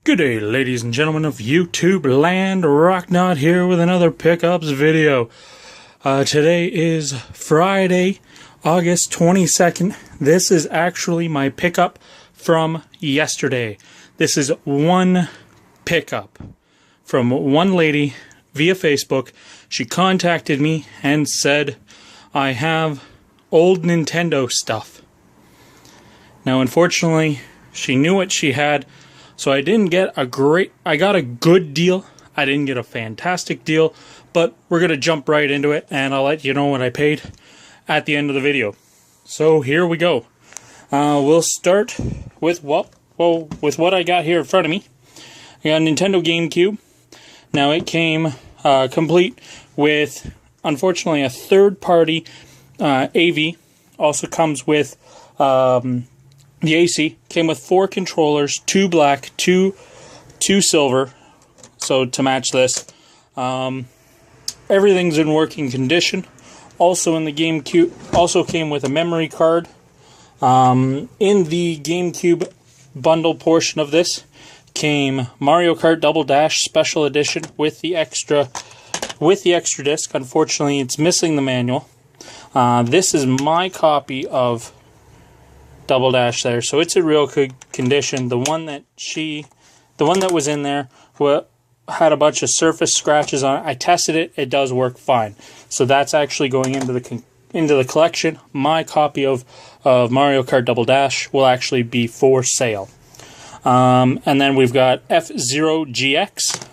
Good day, ladies and gentlemen of YouTube land. Roknot here with another pickups video. Today is Friday, August 22nd. This is actually my pickup from yesterday. This is one pickup from one lady via Facebook. She contacted me and said, I have old Nintendo stuff. Now, unfortunately, she knew what she had. So I didn't get I got a good deal. I didn't get a fantastic deal, but we're going to jump right into it, and I'll let you know what I paid at the end of the video. So here we go. We'll start with what I got here in front of me. I got a Nintendo GameCube. Now it came complete with, unfortunately, a third-party AV. Also comes with the AC. Came with 4 controllers, 2 black, 2 silver, so to match this. Everything's in working condition. Also in the GameCube, also came with a memory card. In the GameCube bundle portion of this came Mario Kart Double Dash Special Edition with the extra disc. Unfortunately, it's missing the manual. This is my copy of Double Dash there, so it's a real good condition. The one that was in there had a bunch of surface scratches on it. I tested it; it does work fine. So that's actually going into the collection. My copy of Mario Kart Double Dash will actually be for sale. And then we've got F-Zero GX.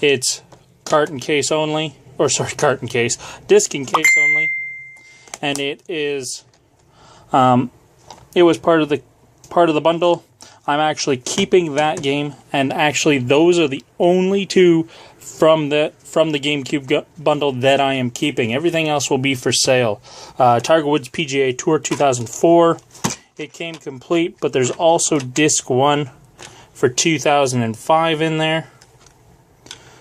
It's disc and case only, and it is. It was part of the bundle. I'm actually keeping that game, and actually those are the only 2 from the GameCube bundle that I am keeping. Everything else will be for sale. Tiger Woods PGA Tour 2004. It came complete, but there's also disc 1 for 2005 in there.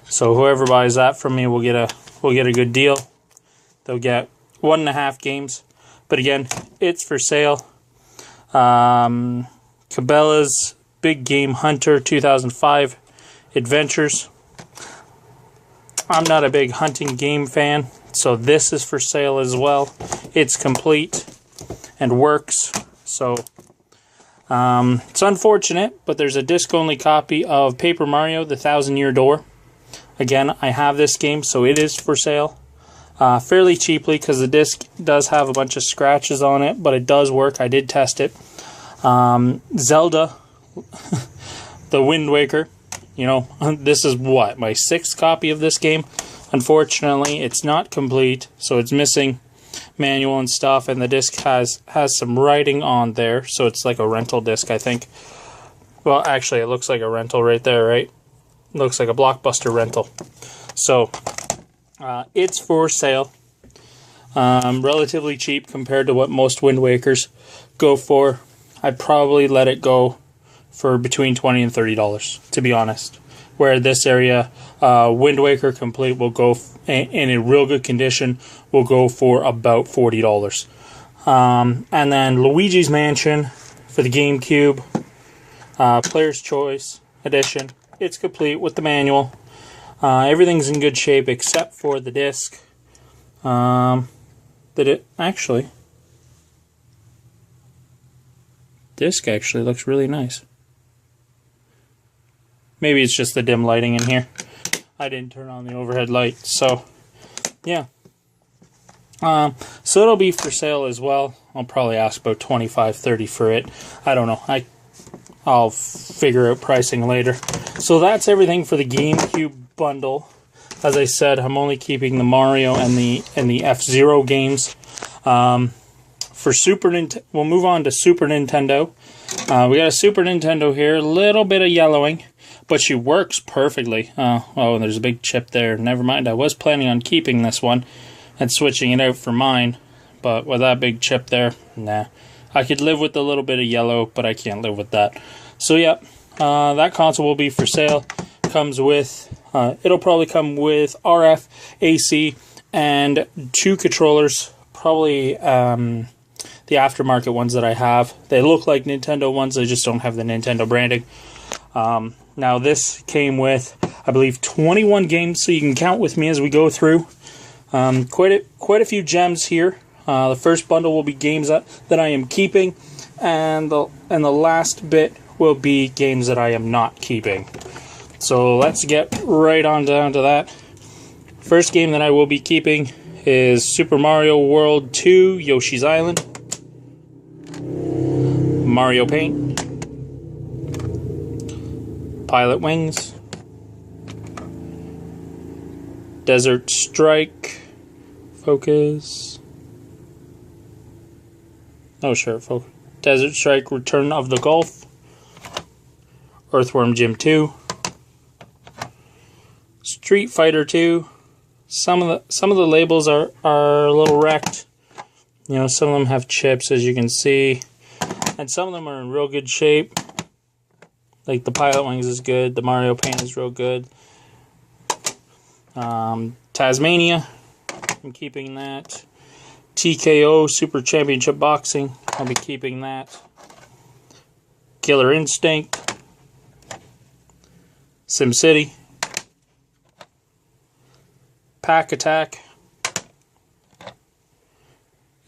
So whoever buys that from me will get a good deal. They'll get 1.5 games. But again, it's for sale. Cabela's Big Game Hunter 2005 Adventures. I'm not a big hunting game fan, so this is for sale as well. It's complete and works. So it's unfortunate, but there's a disc-only copy of Paper Mario: The Thousand-Year Door. Again, I have this game, so it is for sale. Fairly cheaply, because the disc does have a bunch of scratches on it, but it does work. I did test it. Zelda, the Wind Waker. You know, this is what, my 6th copy of this game. Unfortunately, it's not complete, so it's missing manual and stuff, and the disc has some writing on there, so it's like a rental disc, I think. Well, actually, it looks like a rental right there, right? Looks like a Blockbuster rental. So it's for sale. Relatively cheap compared to what most Wind Wakers go for. I'd probably let it go for between $20 and $30, to be honest. Where this area, Wind Waker Complete will go, in a real good condition, will go for about $40. And then Luigi's Mansion for the GameCube, Player's Choice Edition. It's complete with the manual. Everything's in good shape except for the disc. Disc actually looks really nice. Maybe it's just the dim lighting in here. I didn't turn on the overhead light, so yeah. So it'll be for sale as well. I'll probably ask about $25-30 for it. I don't know. I'll figure out pricing later. So that's everything for the GameCube bundle. As I said, I'm only keeping the Mario and the F-Zero games. For Super Nintendo, we'll move on to Super Nintendo. We got a Super Nintendo here, a little bit of yellowing, but she works perfectly. Oh, there's a big chip there. Never mind, I was planning on keeping this one and switching it out for mine, but with that big chip there, nah. I could live with a little bit of yellow, but I can't live with that. So yeah, that console will be for sale. Comes with, it'll probably come with RF, AC, and 2 controllers. Probably the aftermarket ones that I have. They look like Nintendo ones, they just don't have the Nintendo branding. Now this came with, I believe, 21 games, so you can count with me as we go through. Quite a few gems here. The first bundle will be games that I am keeping, and the last bit will be games that I am not keeping. So let's get right on down to that. First game that I will be keeping is Super Mario World 2 Yoshi's Island, Mario Paint, Pilot Wings, Desert Strike, focus. Oh sure, focus. Desert Strike Return of the Gulf, Earthworm Jim 2, Street Fighter 2. Some of the labels are a little wrecked. You know, some of them have chips, as you can see, and some of them are in real good shape. Like the Pilot Wings is good, the Mario Paint is real good. Tasmania, I'm keeping that. TKO Super Championship Boxing, I'll be keeping that. Killer Instinct, SimCity, Pack Attack,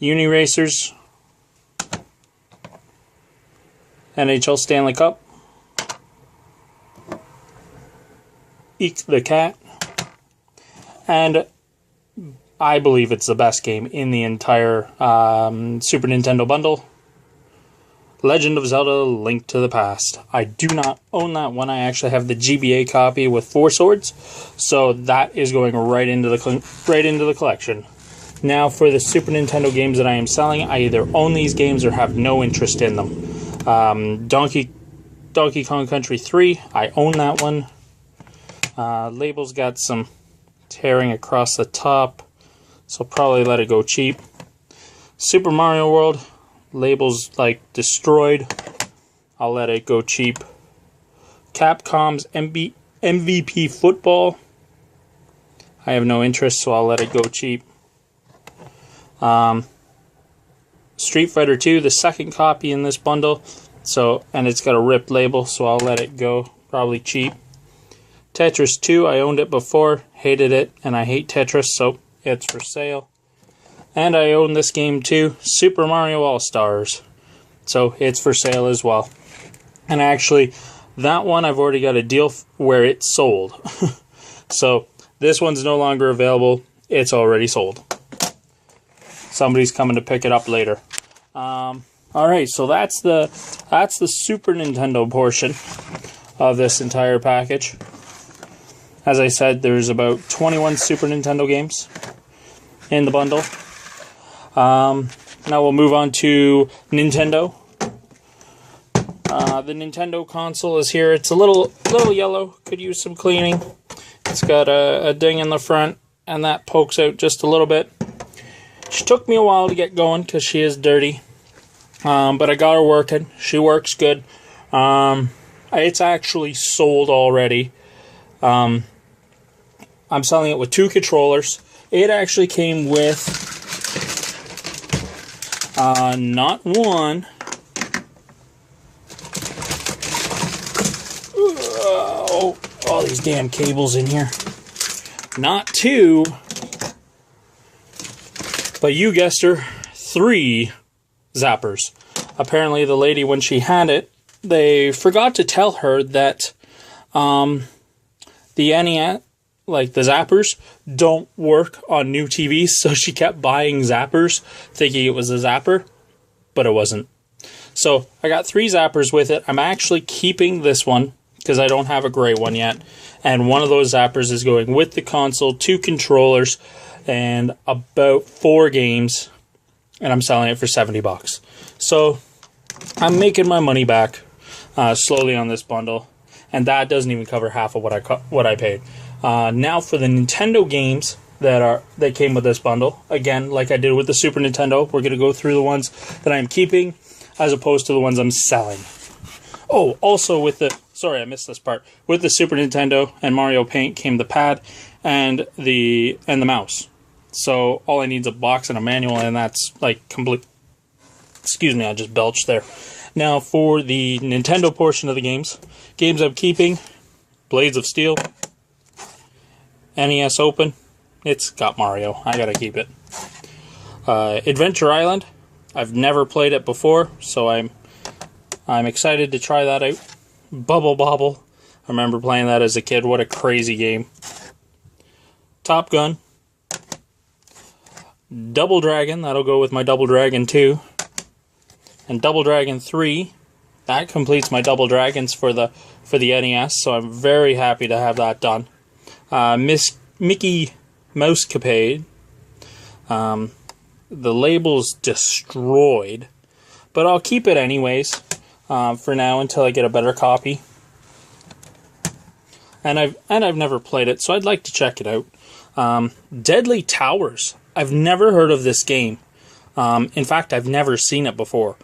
Uni Racers, NHL Stanley Cup, Eek the Cat, and I believe it's the best game in the entire Super Nintendo bundle, Legend of Zelda: Link to the Past. I do not own that one. I actually have the GBA copy with 4 swords, so that is going right into the collection. Now for the Super Nintendo games that I am selling, I either own these games or have no interest in them. Donkey Kong Country 3, I own that one. Label's got some tearing across the top, so I'll probably let it go cheap. Super Mario World, label's like destroyed, I'll let it go cheap. Capcom's MVP Football, I have no interest, so I'll let it go cheap. Street Fighter 2, the second copy in this bundle, and it's got a ripped label, so I'll let it go, probably cheap. Tetris 2, I owned it before, hated it, and I hate Tetris, so it's for sale. And I own this game too, Super Mario All-Stars, so it's for sale as well. And actually, that one I've already got a deal where it's sold. So this one's no longer available, it's already sold. Somebody's coming to pick it up later. Alright, so that's the Super Nintendo portion of this entire package. As I said, there's about 21 Super Nintendo games in the bundle. Now we'll move on to Nintendo. The Nintendo console is here. It's a little yellow. Could use some cleaning. It's got a ding in the front, and that pokes out just a little bit. She took me a while to get going because she is dirty. But I got her working. She works good. It's actually sold already. I'm selling it with 2 controllers. It actually came with not one. Oh, all these damn cables in here. Not 2, but you guessed her, 3 zappers. Apparently the lady, when she had it, they forgot to tell her that the NES, like the zappers, don't work on new TVs, so she kept buying zappers thinking it was a zapper, but it wasn't. So I got 3 zappers with it. I'm actually keeping this one because I don't have a gray one yet, and one of those zappers is going with the console, 2 controllers, and about 4 games, and I'm selling it for $70. So I'm making my money back slowly on this bundle, and that doesn't even cover half of what I paid. Now for the Nintendo games that came with this bundle, again, like I did with the Super Nintendo, we're going to go through the ones that I'm keeping as opposed to the ones I'm selling. Oh, also with the, sorry I missed this part, with the Super Nintendo and Mario Paint came the pad and the mouse. So all I need is a box and a manual, and that's like complete. Excuse me, I just belched there. Now for the Nintendo portion of the games I'm keeping: Blades of Steel, NES Open. It's got Mario. I gotta keep it. Adventure Island. I've never played it before, so I'm excited to try that out. Bubble Bobble. I remember playing that as a kid. What a crazy game. Top Gun. Double Dragon. That'll go with my Double Dragon 2. And Double Dragon 3. That completes my Double Dragons for the NES, so I'm very happy to have that done. Mickey Mousecapade. The label's destroyed, but I'll keep it anyways for now until I get a better copy. And I've never played it, so I'd like to check it out. Deadly Towers. I've never heard of this game. In fact, I've never seen it before.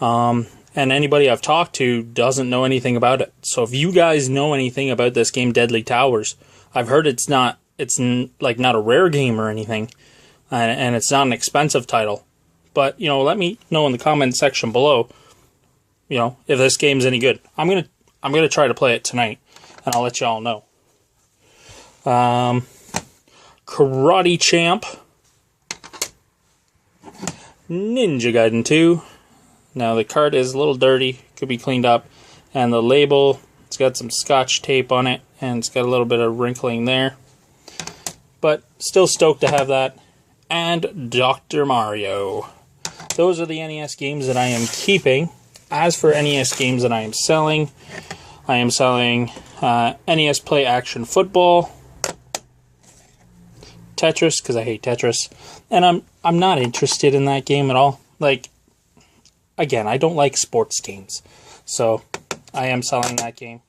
And anybody I've talked to doesn't know anything about it. So if you guys know anything about this game, Deadly Towers, I've heard it's not a rare game or anything, and it's not an expensive title. But let me know in the comment section below, if this game's any good. I'm gonna try to play it tonight, and I'll let y'all know. Karate Champ. Ninja Gaiden 2. Now the card is a little dirty, could be cleaned up, and the label, it's got some scotch tape on it, and it's got a little bit of wrinkling there. But still stoked to have that. And Dr. Mario. Those are the NES games that I am keeping. As for NES games that I am selling NES Play Action Football, Tetris, because I hate Tetris, and I'm not interested in that game at all. Again, I don't like sports games, so I am selling that game.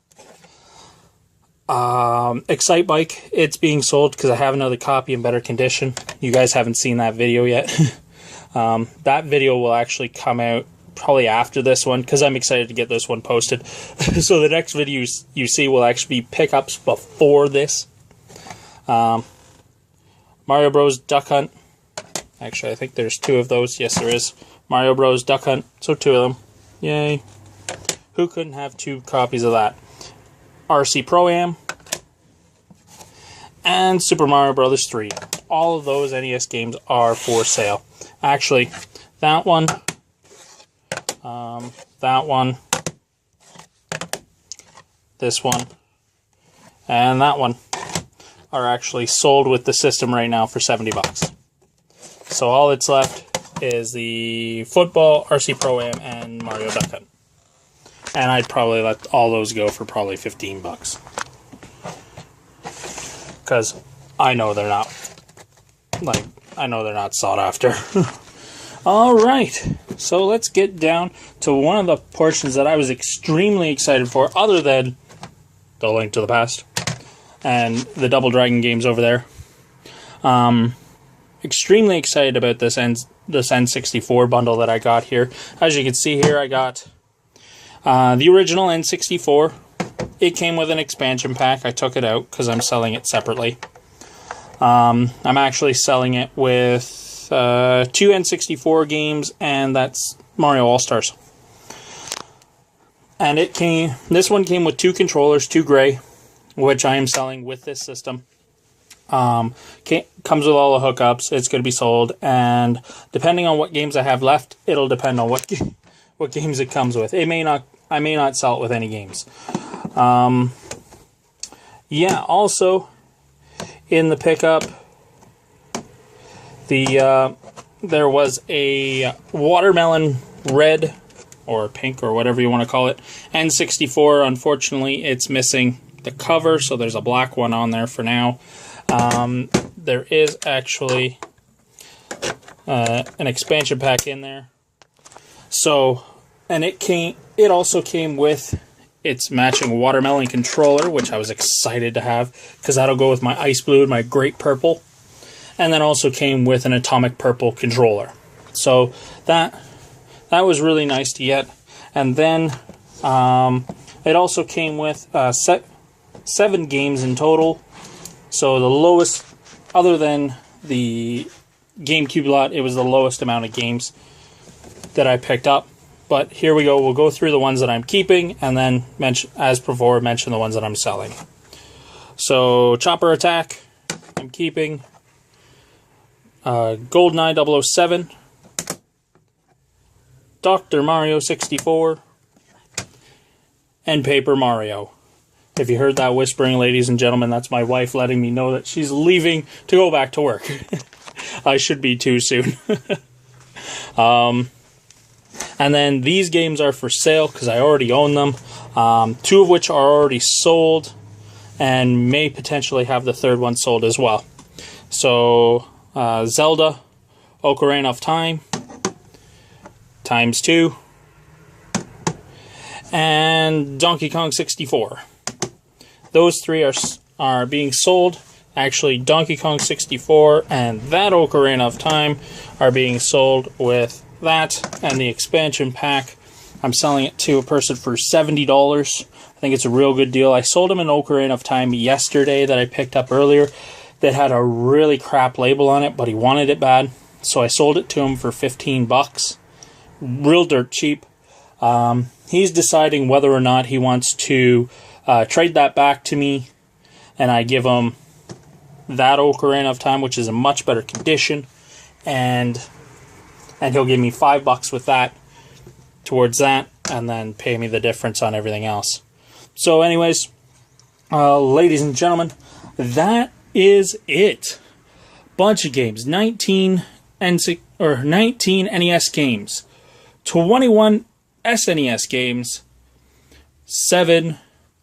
Excite Bike, it's being sold because I have another copy in better condition. You guys haven't seen that video yet. That video will actually come out probably after this one, because I'm excited to get this one posted. So the next video you see will actually be pickups before this. Mario Bros. Duck Hunt. Actually, I think there's 2 of those. Yes, there is. Mario Bros. Duck Hunt. So 2 of them. Yay. Who couldn't have 2 copies of that? RC Pro-Am. And Super Mario Bros. 3. All of those NES games are for sale. Actually, that one, this one, and that one are actually sold with the system right now for $70. So all that's left is the football, RC Pro-Am, and Mario Duck Hunt. And I'd probably let all those go for probably $15. Because I know they're not, sought after. Alright, so let's get down to one of the portions that I was extremely excited for, other than the Link to the Past and the Double Dragon games over there. Extremely excited about this N64 bundle that I got here. As you can see here, I got the original N64. It came with an expansion pack. I took it out because I'm selling it separately. I'm actually selling it with 2 N64 games, and that's Mario All-Stars. And this one came with 2 controllers, 2 gray, which I am selling with this system. Comes with all the hookups. It's going to be sold, and depending on what games I have left, it'll depend on what games it comes with. I may not sell it with any games. Yeah, also in the pickup, there was a watermelon red or pink or whatever you want to call it N64. Unfortunately, it's missing the cover, so there's a black one on there for now. There is actually an expansion pack in there. So, and it also came with its matching watermelon controller, which I was excited to have because that'll go with my ice blue and my grape purple. And then also came with an atomic purple controller. So that was really nice to get. And then it also came with 7 games in total. So the lowest, other than the GameCube lot, it was the lowest amount of games that I picked up. but here we go. We'll go through the ones that I'm keeping, and then, as before, mention the ones that I'm selling. So, Chopper Attack, I'm keeping. GoldenEye 007. Dr. Mario 64. And Paper Mario. If you heard that whispering, ladies and gentlemen, that's my wife letting me know that she's leaving to go back to work. I should be too soon. And then these games are for sale because I already own them. 2 of which are already sold and may potentially have the 3rd one sold as well. So, Zelda, Ocarina of Time, ×2, and Donkey Kong 64. Those 3 are being sold. Actually, Donkey Kong 64 and that Ocarina of Time are being sold with that and the expansion pack. I'm selling it to a person for $70. I think it's a real good deal. I sold him an Ocarina of Time yesterday that I picked up earlier that had a really crap label on it, but he wanted it bad. So I sold it to him for $15. Real dirt cheap. He's deciding whether or not he wants to trade that back to me, and I give him that Ocarina of Time, which is in much better condition, and he'll give me $5 with that towards that, and then pay me the difference on everything else. So anyways, ladies and gentlemen, that is it. Bunch of games. 19 NES games, 21 SNES games, 7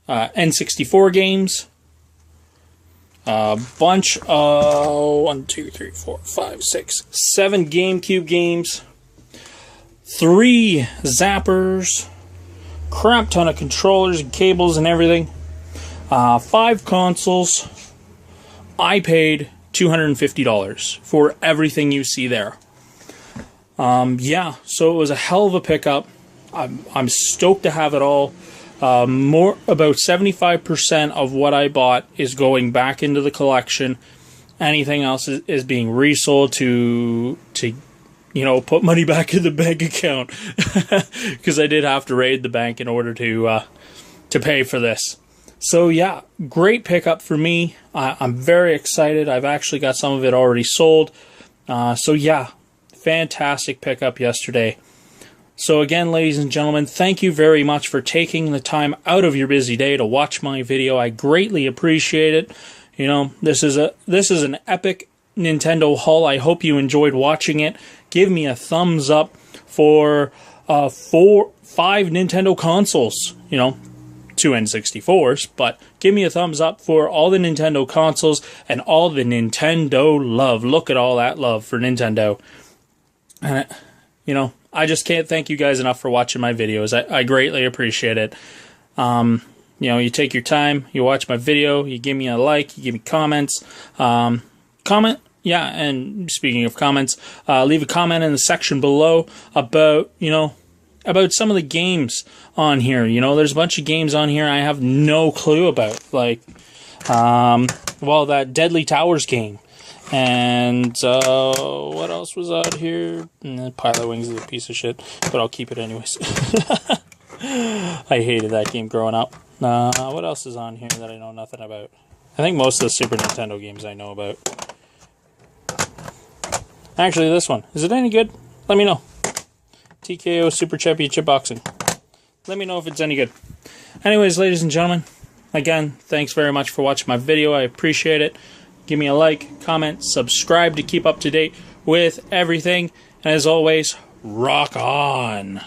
N64 games, a bunch of 1, 2, 3, 4, 5, 6, 7 GameCube games, 3 zappers, crap ton of controllers and cables and everything, 5 consoles. I paid $250 for everything you see there. Yeah, so it was a hell of a pickup. I'm stoked to have it all. About 75% of what I bought is going back into the collection. Anything else is being resold to put money back in the bank account, because I did have to raid the bank in order to pay for this. So yeah, great pickup for me. I'm very excited. I've actually got some of it already sold. So yeah, fantastic pickup yesterday. So again, ladies and gentlemen, thank you very much for taking the time out of your busy day to watch my video. I greatly appreciate it. You know, this is an epic Nintendo haul. I hope you enjoyed watching it. Give me a thumbs up for 5 Nintendo consoles. 2 N64s, but give me a thumbs up for all the Nintendo consoles and all the Nintendo love. Look at all that love for Nintendo. And I just can't thank you guys enough for watching my videos. I greatly appreciate it. You take your time, you watch my video, you give me a like, you give me comments. Comment, yeah, and speaking of comments, leave a comment in the section below about, about some of the games on here. There's a bunch of games on here I have no clue about. Like, that Deadly Towers game. And what else was out here? Pilot Wings is a piece of shit, but I'll keep it anyways. I hated that game growing up. What else is on here that I know nothing about? I think most of the Super Nintendo games I know about. Actually, this one. Is it any good? Let me know. TKO Super Championship Boxing. Let me know if it's any good. Anyways, ladies and gentlemen, again, thanks very much for watching my video. I appreciate it. Give me a like, comment, subscribe to keep up to date with everything. And as always, rock on!